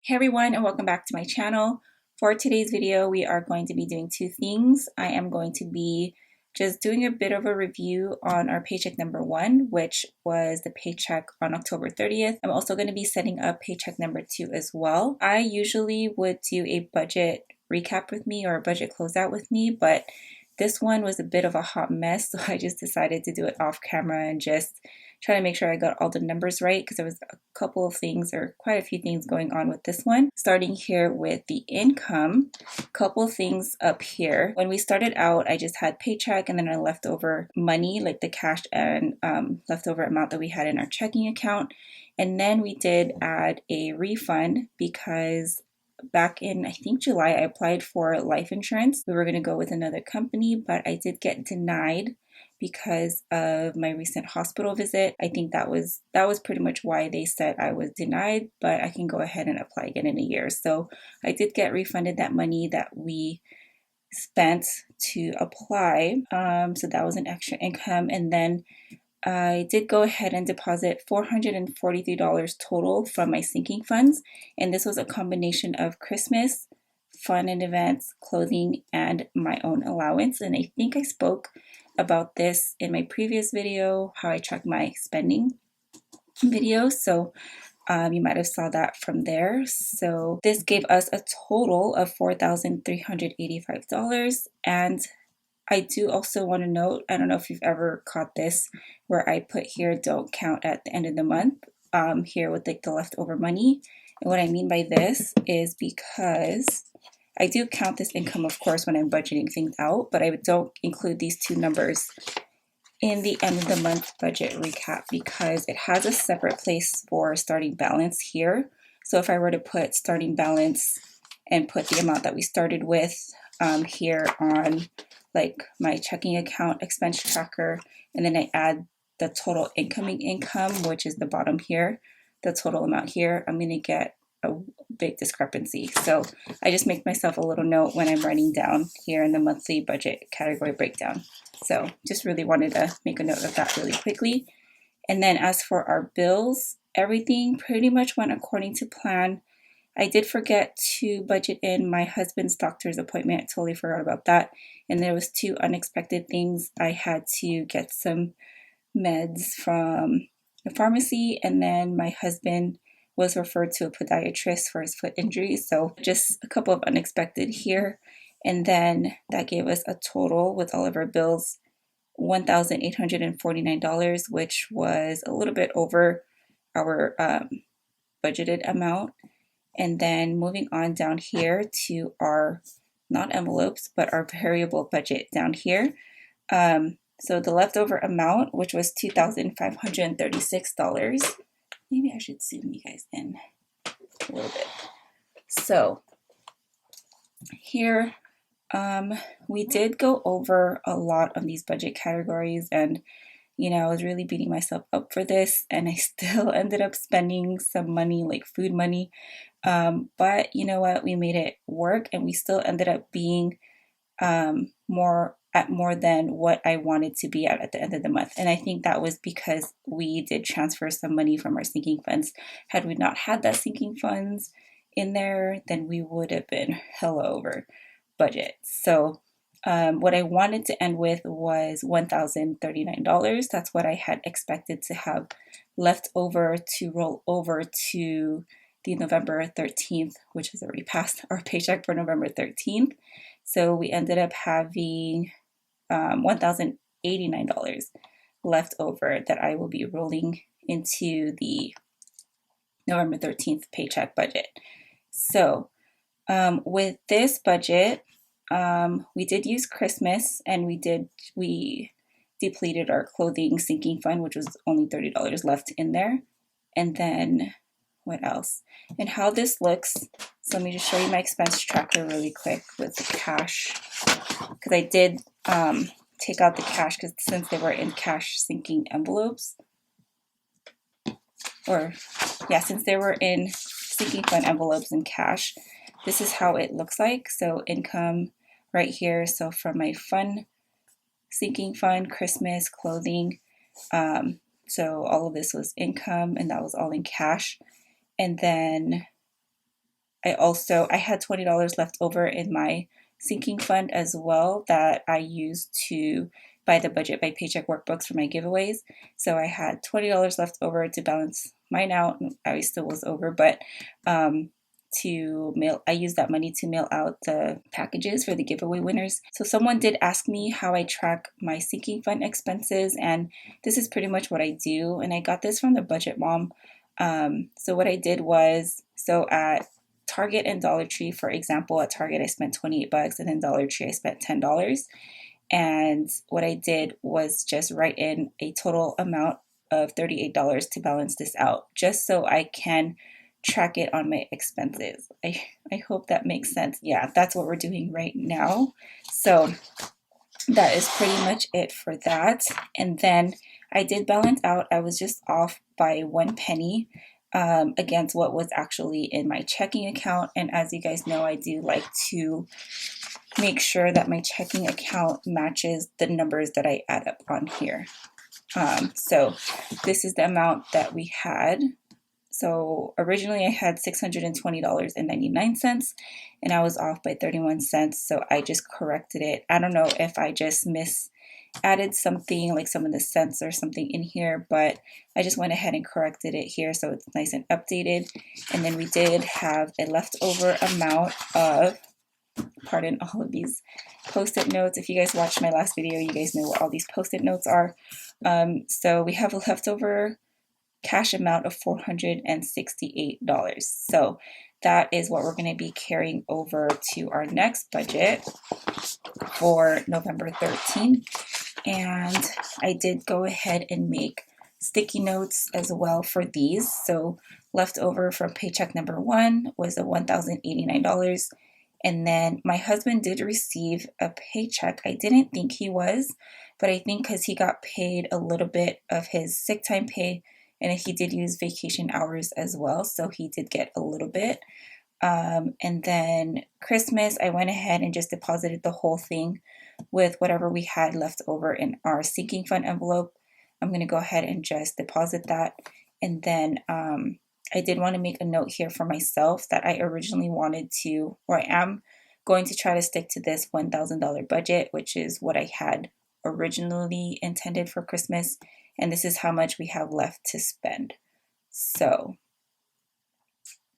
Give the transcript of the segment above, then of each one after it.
Hey everyone, and welcome back to my channel. For today's video, we are going to be doing two things. I am going to be just doing a bit of a review on our paycheck number one, which was the paycheck on October 30th. I'm also going to be setting up paycheck number two as well. I usually would do a budget recap with me or a budget closeout with me, but this one was a bit of a hot mess, so I just decided to do it off camera and just try to make sure I got all the numbers right, because there was a couple of things or quite a few things going on with this one. Starting here with the income, couple things up here. When we started out, I just had paycheck and then our leftover money, like the cash and leftover amount that we had in our checking account. And then we did add a refund because back in, I think, July, I applied for life insurance. We were going to go with another company, but I did get denied because of my recent hospital visit. I think that was pretty much why they said I was denied, but I can go ahead and apply again in a year. So I did get refunded that money that we spent to apply. So that was an extra income. And then I did go ahead and deposit $443 total from my sinking funds. And this was a combination of Christmas, fun and events, clothing, and my own allowance. And I think I spoke about this in my previous video, how I track my spending video. So you might have saw that from there. So this gave us a total of $4,385. And I do also want to note, I don't know if you've ever caught this, where I put here, don't count at the end of the month, here with like the leftover money. And what I mean by this is because I do count this income, of course, when I'm budgeting things out, but I don't include these two numbers in the end of the month budget recap because it has a separate place for starting balance here. So if I were to put starting balance and put the amount that we started with here on like my checking account expense tracker, and then I add the total incoming income, which is the bottom here, the total amount here, I'm going to get a big discrepancy. So I just make myself a little note when I'm writing down here in the monthly budget category breakdown. So just really wanted to make a note of that really quickly. And then as for our bills, everything pretty much went according to plan. I did forget to budget in my husband's doctor's appointment. I totally forgot about that. And there was two unexpected things. I had to get some meds from the pharmacy, and then my husband was referred to a podiatrist for his foot injury. So just a couple of unexpected here. And then that gave us a total with all of our bills, $1,849, which was a little bit over our budgeted amount. And then moving on down here to our, not envelopes, but our variable budget down here. So the leftover amount, which was $2,536. Maybe I should zoom you guys in a little bit. So here, we did go over a lot of these budget categories, and I was really beating myself up for this, and I still ended up spending some money, like food money. But you know what? We made it work, and we still ended up being more than what I wanted to be at the end of the month. And I think that was because we did transfer some money from our sinking funds. Had we not had that sinking funds in there, then we would have been hella over budget. So what I wanted to end with was $1,039. That's what I had expected to have left over to roll over to the November 13th, which has already passed, our paycheck for November 13th. So we ended up having $1,089 left over that I will be rolling into the November 13th paycheck budget. So with this budget, we did use Christmas, and we depleted our clothing sinking fund, which was only $30 left in there. And then what else? And how this looks. So let me just show you my expense tracker really quick with the cash, because I did take out the cash because since they were in cash sinking envelopes, since they were in sinking fund envelopes in cash, this is how it looks like. So income right here. So from my sinking fund, Christmas, clothing. So all of this was income, and that was all in cash. And then I had $20 left over in my sinking fund as well that I used to buy the budget by Paycheck workbooks for my giveaways. So I had $20 left over to balance mine out. I still was over, but I used that money to mail out the packages for the giveaway winners. So someone did ask me how I track my sinking fund expenses, and this is pretty much what I do. And I got this from the Budget Mom. So what I did was, at Target and Dollar Tree, for example, at Target I spent 28 bucks, and then Dollar Tree I spent $10. And what I did was just write in a total amount of $38 to balance this out, just so I can track it on my expenses. I hope that makes sense. Yeah, that's what we're doing right now. So that is pretty much it for that. And then I did balance out. I was just off by 1 penny against what was actually in my checking account. And as you guys know, I do like to make sure that my checking account matches the numbers that I add up on here. So this is the amount that we had. So originally I had $620.99, and I was off by 31 cents. So I just corrected it. I don't know if I just added something, like some of the cents or something in here, but I just went ahead and corrected it here so it's nice and updated. And then we did have a leftover amount of, pardon all of these post-it notes. If you guys watched my last video, you guys know what all these post-it notes are. So we have a leftover cash amount of $468. So that is what we're going to be carrying over to our next budget for November 13th. And I did go ahead and make sticky notes as well for these. So left over from paycheck number 1 was the $1,089. And then my husband did receive a paycheck. I didn't think he was, but I think because he got paid a little bit of his sick time pay, and he did use vacation hours as well, so he did get a little bit. And then Christmas, I went ahead and just deposited the whole thing with whatever we had left over in our sinking fund envelope. I'm going to go ahead and just deposit that. And then I did want to make a note here for myself that I originally wanted to, or I am going to try to stick to this $1,000 budget, which is what I had originally intended for Christmas. And this is how much we have left to spend. So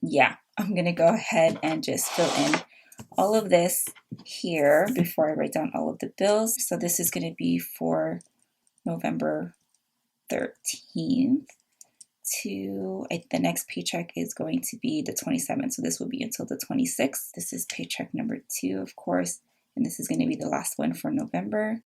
yeah, I'm going to go ahead and just fill in all of this here before I write down all of the bills. So this is going to be for November 13th to, the next paycheck is going to be the 27th. So this will be until the 26th. This is paycheck number 2, of course. And this is going to be the last one for November.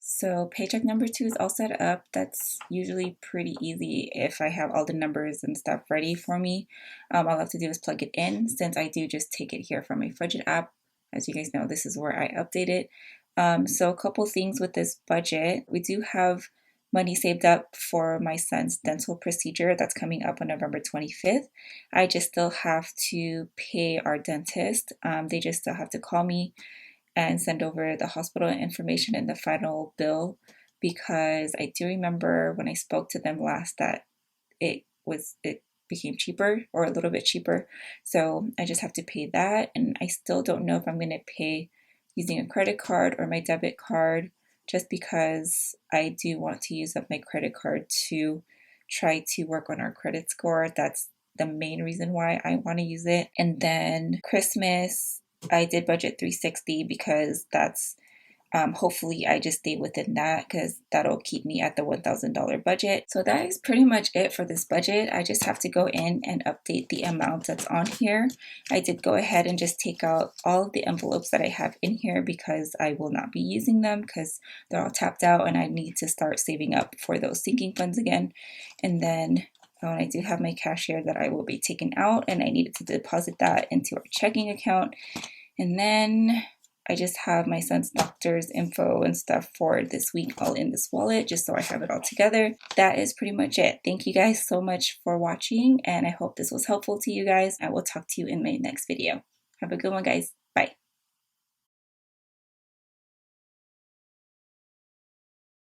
So paycheck number 2 is all set up. That's usually pretty easy if I have all the numbers and stuff ready for me. All I have to do is plug it in, since I do just take it here from my Fudget app. As you guys know, this is where I update it. So a couple things with this budget. We do have money saved up for my son's dental procedure that's coming up on November 25th. I just still have to pay our dentist. They just still have to call me and send over the hospital information and the final bill, because I do remember when I spoke to them last that it became cheaper, or a little bit cheaper. So I just have to pay that. And I still don't know if I'm going to pay using a credit card or my debit card, just because I do want to use up my credit card to try to work on our credit score. That's the main reason why I want to use it. And then Christmas, I did budget 360 because that's hopefully I just stay within that, because that'll keep me at the $1,000 budget. So that is pretty much it for this budget. I just have to go in and update the amount that's on here. I did go ahead and just take out all of the envelopes that I have in here because I will not be using them because they're all tapped out, and I need to start saving up for those sinking funds again. And then I do have my cash here that I will be taking out, and I needed to deposit that into our checking account. And then I just have my son's doctor's info and stuff for this week all in this wallet, just so I have it all together. That is pretty much it. Thank you guys so much for watching, and I hope this was helpful to you guys. I will talk to you in my next video. Have a good one, guys. Bye.